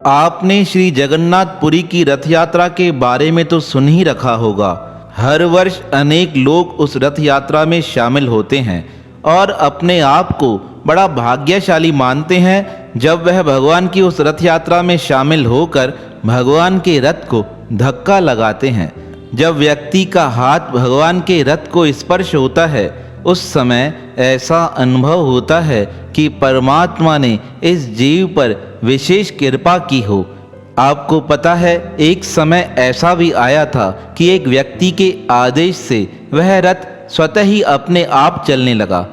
आपने श्री जगन्नाथपुरी की रथ यात्रा के बारे में तो सुन ही रखा होगा। हर वर्ष अनेक लोग उस रथ यात्रा में शामिल होते हैं और अपने आप को बड़ा भाग्यशाली मानते हैं जब वह भगवान की उस रथ यात्रा में शामिल होकर भगवान के रथ को धक्का लगाते हैं। जब व्यक्ति का हाथ भगवान के रथ को स्पर्श होता है उस समय ऐसा अनुभव होता है कि परमात्मा ने इस जीव पर विशेष कृपा की हो। आपको पता है, एक समय ऐसा भी आया था कि एक व्यक्ति के आदेश से वह रथ स्वतः ही अपने आप चलने लगा।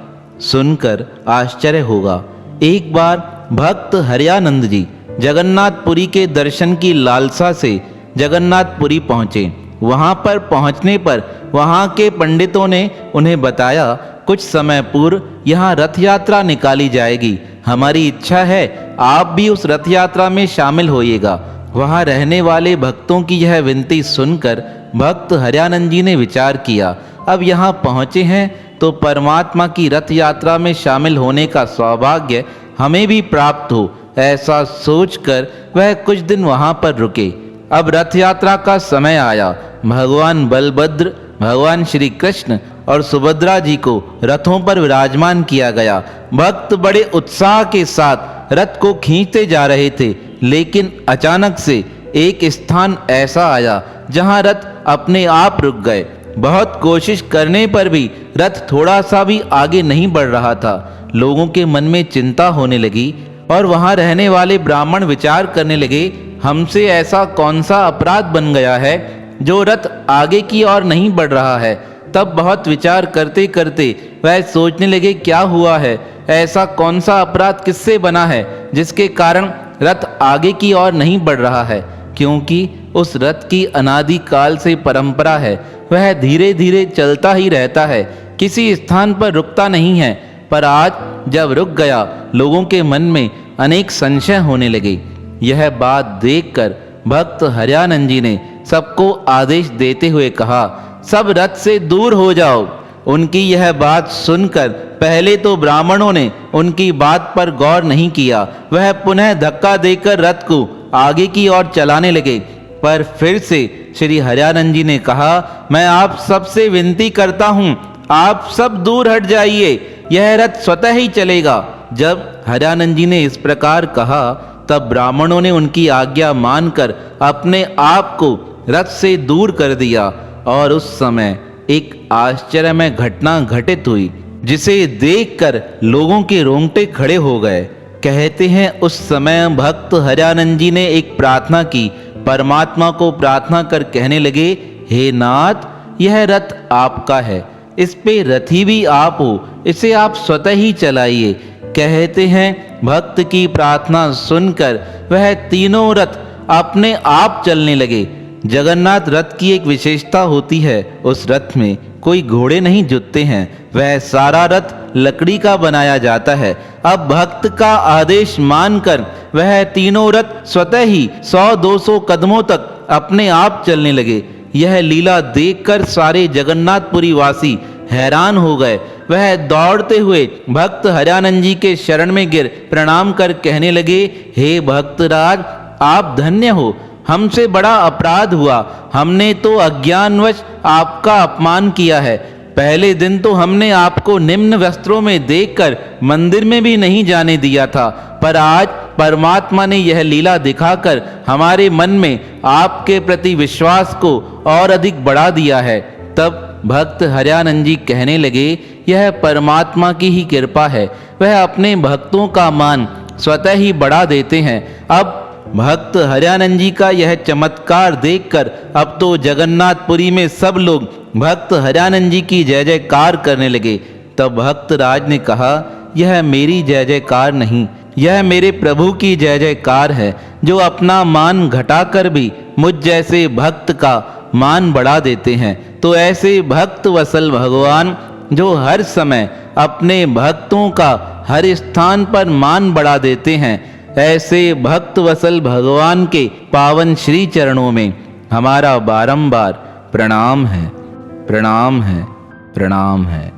सुनकर आश्चर्य होगा। एक बार भक्त हरियानंद जी जगन्नाथपुरी के दर्शन की लालसा से जगन्नाथपुरी पहुँचे। वहाँ पर पहुँचने पर वहाँ के पंडितों ने उन्हें बताया, कुछ समय पूर्व यहाँ रथ यात्रा निकाली जाएगी। हमारी इच्छा है आप भी उस रथ यात्रा में शामिल होइएगा। वहाँ रहने वाले भक्तों की यह विनती सुनकर भक्त हरियानंद जी ने विचार किया, अब यहाँ पहुँचे हैं तो परमात्मा की रथ यात्रा में शामिल होने का सौभाग्य हमें भी प्राप्त हो। ऐसा सोचकर वह कुछ दिन वहाँ पर रुके। अब रथ यात्रा का समय आया। भगवान बलभद्र, भगवान श्री कृष्ण और सुभद्रा जी को रथों पर विराजमान किया गया। भक्त बड़े उत्साह के साथ रथ को खींचते जा रहे थे, लेकिन अचानक से एक स्थान ऐसा आया जहां रथ अपने आप रुक गए। बहुत कोशिश करने पर भी रथ थोड़ा सा भी आगे नहीं बढ़ रहा था। लोगों के मन में चिंता होने लगी और वहां रहने वाले ब्राह्मण विचार करने लगे, हमसे ऐसा कौन सा अपराध बन गया है जो रथ आगे की ओर नहीं बढ़ रहा है। तब बहुत विचार करते करते वह सोचने लगे, क्या हुआ है, ऐसा कौन सा अपराध किससे बना है जिसके कारण रथ आगे की ओर नहीं बढ़ रहा है। क्योंकि उस रथ की अनादि काल से परंपरा है, वह धीरे धीरे चलता ही रहता है, किसी स्थान पर रुकता नहीं है। पर आज जब रुक गया, लोगों के मन में अनेक संशय होने लगे। यह बात देखकर भक्त हरियानंद जी ने सबको आदेश देते हुए कहा, सब रथ से दूर हो जाओ। उनकी यह बात सुनकर पहले तो ब्राह्मणों ने उनकी बात पर गौर नहीं किया। वह पुनः धक्का देकर रथ को आगे की ओर चलाने लगे। पर फिर से श्री हरियानंद जी ने कहा, मैं आप सबसे विनती करता हूँ, आप सब दूर हट जाइए, यह रथ स्वतः ही चलेगा। जब हरियानंद जी ने इस प्रकार कहा तब ब्राह्मणों ने उनकी आज्ञा मानकर अपने आप को रथ से दूर कर दिया और उस समय एक आश्चर्यमय घटना घटित हुई जिसे देखकर लोगों के रोंगटे खड़े हो गए। कहते हैं उस समय भक्त हरियानंद जी ने एक प्रार्थना की। परमात्मा को प्रार्थना कर कहने लगे, हे नाथ, यह रथ आपका है, इस पे रथी भी आप हो, इसे आप स्वतः ही चलाइए। कहते हैं भक्त की प्रार्थना सुनकर वह तीनों रथ अपने आप चलने लगे। जगन्नाथ रथ की एक विशेषता होती है, उस रथ में कोई घोड़े नहीं जुतते हैं, वह सारा रथ लकड़ी का बनाया जाता है। अब भक्त का आदेश मानकर वह तीनों रथ स्वतः ही 100-200 कदमों तक अपने आप चलने लगे। यह लीला देखकर सारे जगन्नाथपुरी वासी हैरान हो गए। वह दौड़ते हुए भक्त हरियानंद जी के शरण में गिर प्रणाम कर कहने लगे, हे भक्तराज, आप धन्य हो, हमसे बड़ा अपराध हुआ। हमने तो अज्ञानवश आपका अपमान किया है। पहले दिन तो हमने आपको निम्न वस्त्रों में देखकर मंदिर में भी नहीं जाने दिया था, पर आज परमात्मा ने यह लीला दिखाकर हमारे मन में आपके प्रति विश्वास को और अधिक बढ़ा दिया है। तब भक्त हरियानंद जी कहने लगे, यह परमात्मा की ही कृपा है, वह अपने भक्तों का मान स्वतः ही बढ़ा देते हैं। अब भक्त हरियानंद जी का यह चमत्कार देखकर अब तो जगन्नाथपुरी में सब लोग भक्त हरियानंद जी की जय जयकार करने लगे। तब भक्त राज ने कहा, यह मेरी जय जयकार नहीं, यह मेरे प्रभु की जय जयकार है, जो अपना मान घटाकर भी मुझ जैसे भक्त का मान बढ़ा देते हैं। तो ऐसे भक्त वसल भगवान जो हर समय अपने भक्तों का हर स्थान पर मान बढ़ा देते हैं, ऐसे भक्त वसल भगवान के पावन श्री चरणों में हमारा बारंबार प्रणाम है, प्रणाम है, प्रणाम है।